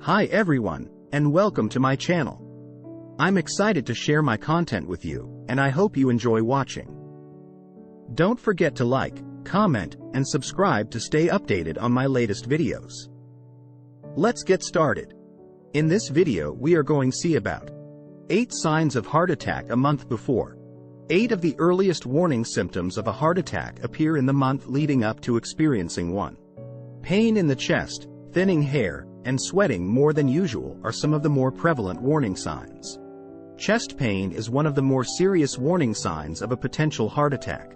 Hi everyone, and welcome to my channel. I'm excited to share my content with you, and I hope you enjoy watching. Don't forget to like, comment, and subscribe to stay updated on my latest videos. Let's get started. In this video we are going to see about 8 signs of heart attack a month before. 8 of the earliest warning symptoms of a heart attack appear in the month leading up to experiencing one. Pain in the chest, thinning hair, and sweating more than usual are some of the more prevalent warning signs. Chest pain is one of the more serious warning signs of a potential heart attack.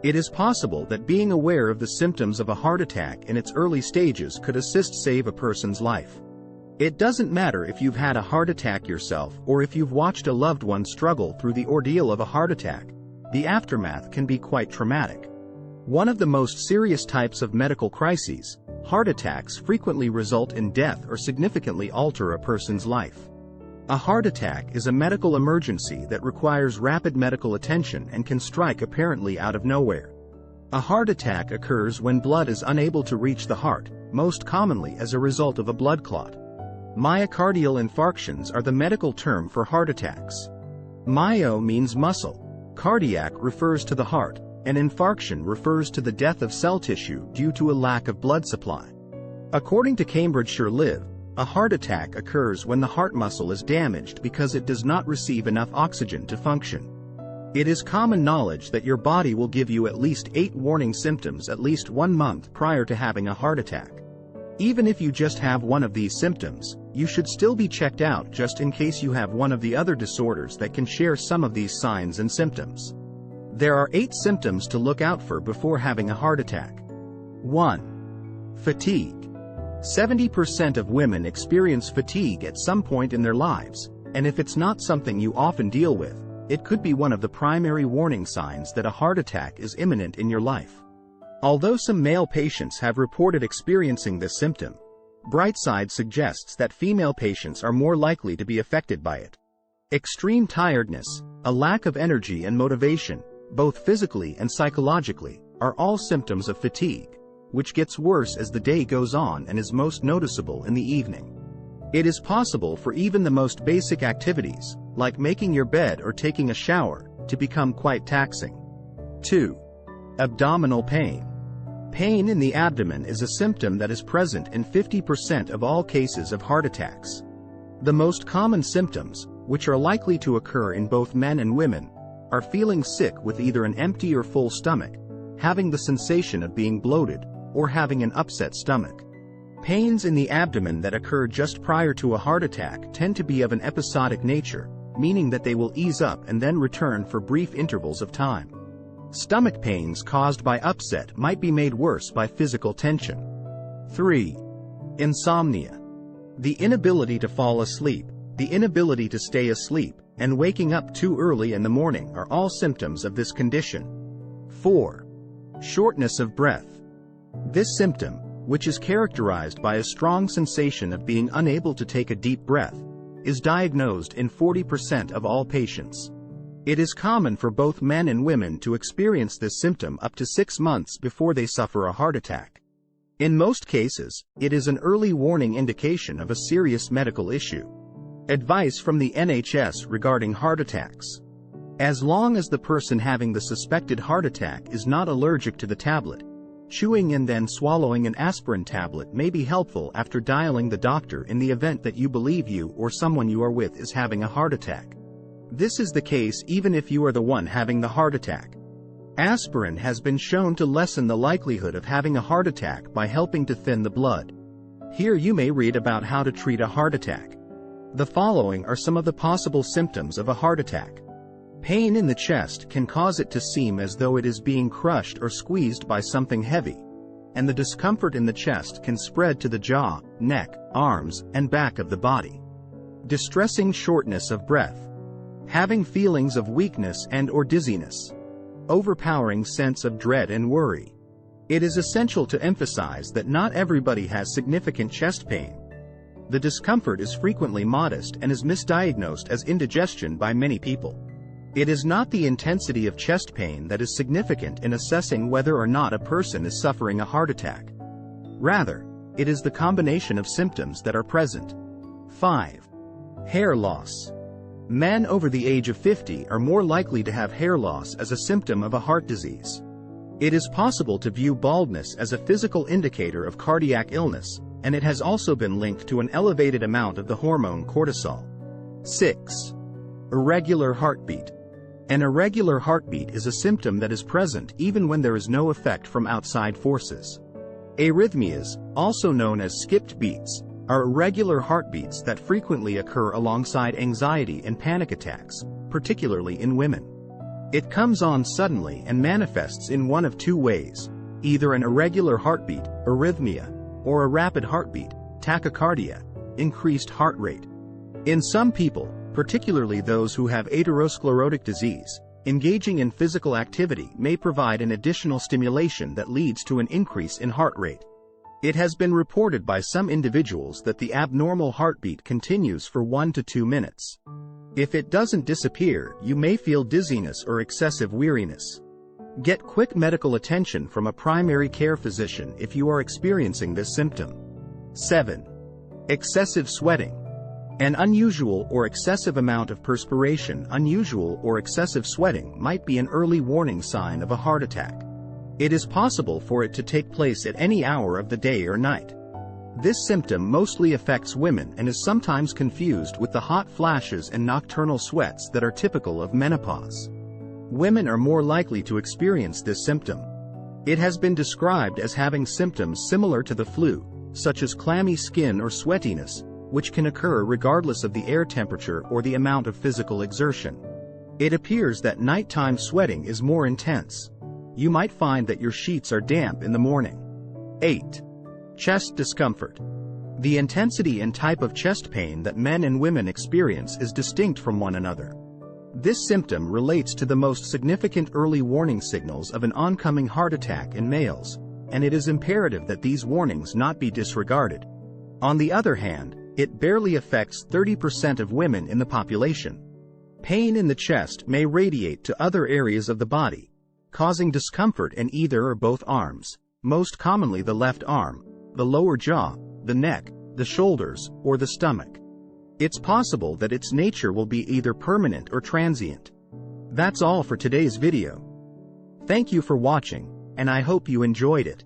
It is possible that being aware of the symptoms of a heart attack in its early stages could assist save a person's life. It doesn't matter if you've had a heart attack yourself or if you've watched a loved one struggle through the ordeal of a heart attack. The aftermath can be quite traumatic. One of the most serious types of medical crises, heart attacks frequently result in death or significantly alter a person's life. A heart attack is a medical emergency that requires rapid medical attention and can strike apparently out of nowhere. A heart attack occurs when blood is unable to reach the heart, most commonly as a result of a blood clot. Myocardial infarctions are the medical term for heart attacks. Myo means muscle, cardiac refers to the heart, and infarction refers to the death of cell tissue due to a lack of blood supply. According to Cambridgeshire Live, a heart attack occurs when the heart muscle is damaged because it does not receive enough oxygen to function. It is common knowledge that your body will give you at least 8 warning symptoms at least 1 month prior to having a heart attack. Even if you just have one of these symptoms, you should still be checked out just in case you have one of the other disorders that can share some of these signs and symptoms. There are 8 symptoms to look out for before having a heart attack. 1. Fatigue. 70% of women experience fatigue at some point in their lives, and if it's not something you often deal with, it could be one of the primary warning signs that a heart attack is imminent in your life. Although some male patients have reported experiencing this symptom, Brightside suggests that female patients are more likely to be affected by it. Extreme tiredness, a lack of energy and motivation, both physically and psychologically, are all symptoms of fatigue, which gets worse as the day goes on and is most noticeable in the evening. It is possible for even the most basic activities, like making your bed or taking a shower, to become quite taxing. 2. Abdominal pain. Pain in the abdomen is a symptom that is present in 50% of all cases of heart attacks. The most common symptoms, which are likely to occur in both men and women, are feeling sick with either an empty or full stomach, having the sensation of being bloated, or having an upset stomach. Pains in the abdomen that occur just prior to a heart attack tend to be of an episodic nature, meaning that they will ease up and then return for brief intervals of time. Stomach pains caused by upset might be made worse by physical tension. 3. Insomnia. The inability to fall asleep, the inability to stay asleep, and waking up too early in the morning are all symptoms of this condition. 4. Shortness of breath. This symptom, which is characterized by a strong sensation of being unable to take a deep breath, is diagnosed in 40% of all patients. It is common for both men and women to experience this symptom up to 6 months before they suffer a heart attack. In most cases, it is an early warning indication of a serious medical issue. Advice from the NHS regarding heart attacks. As long as the person having the suspected heart attack is not allergic to the tablet, chewing and then swallowing an aspirin tablet may be helpful after dialing the doctor in the event that you believe you or someone you are with is having a heart attack. This is the case even if you are the one having the heart attack. Aspirin has been shown to lessen the likelihood of having a heart attack by helping to thin the blood. Here you may read about how to treat a heart attack. The following are some of the possible symptoms of a heart attack. Pain in the chest can cause it to seem as though it is being crushed or squeezed by something heavy, and the discomfort in the chest can spread to the jaw, neck, arms, and back of the body. Distressing shortness of breath. Having feelings of weakness and/or dizziness. Overpowering sense of dread and worry. It is essential to emphasize that not everybody has significant chest pain. The discomfort is frequently modest and is misdiagnosed as indigestion by many people. It is not the intensity of chest pain that is significant in assessing whether or not a person is suffering a heart attack. Rather, it is the combination of symptoms that are present. 5. Hair loss. Men over the age of 50 are more likely to have hair loss as a symptom of a heart disease. It is possible to view baldness as a physical indicator of cardiac illness, and it has also been linked to an elevated amount of the hormone cortisol. 6. Irregular heartbeat. An irregular heartbeat is a symptom that is present even when there is no effect from outside forces. Arrhythmias, also known as skipped beats, are irregular heartbeats that frequently occur alongside anxiety and panic attacks, particularly in women. It comes on suddenly and manifests in one of two ways: either an irregular heartbeat, arrhythmia, or a rapid heartbeat, tachycardia, increased heart rate. In some people, particularly those who have atherosclerotic disease, engaging in physical activity may provide an additional stimulation that leads to an increase in heart rate. It has been reported by some individuals that the abnormal heartbeat continues for 1 to 2 minutes. If it doesn't disappear, you may feel dizziness or excessive weariness. Get quick medical attention from a primary care physician if you are experiencing this symptom. 7. Excessive sweating. An unusual or excessive amount of perspiration. Unusual or excessive sweating might be an early warning sign of a heart attack. It is possible for it to take place at any hour of the day or night. This symptom mostly affects women and is sometimes confused with the hot flashes and nocturnal sweats that are typical of menopause. Women are more likely to experience this symptom. It has been described as having symptoms similar to the flu, such as clammy skin or sweatiness, which can occur regardless of the air temperature or the amount of physical exertion. It appears that nighttime sweating is more intense. You might find that your sheets are damp in the morning. 8. Chest discomfort. The intensity and type of chest pain that men and women experience is distinct from one another. This symptom relates to the most significant early warning signals of an oncoming heart attack in males, and it is imperative that these warnings not be disregarded. On the other hand, it barely affects 30% of women in the population. Pain in the chest may radiate to other areas of the body, causing discomfort in either or both arms, most commonly the left arm, the lower jaw, the neck, the shoulders, or the stomach. It's possible that its nature will be either permanent or transient. That's all for today's video. Thank you for watching, and I hope you enjoyed it.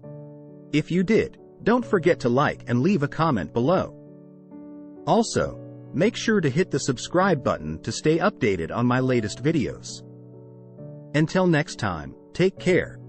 If you did, don't forget to like and leave a comment below. Also, make sure to hit the subscribe button to stay updated on my latest videos. Until next time, take care.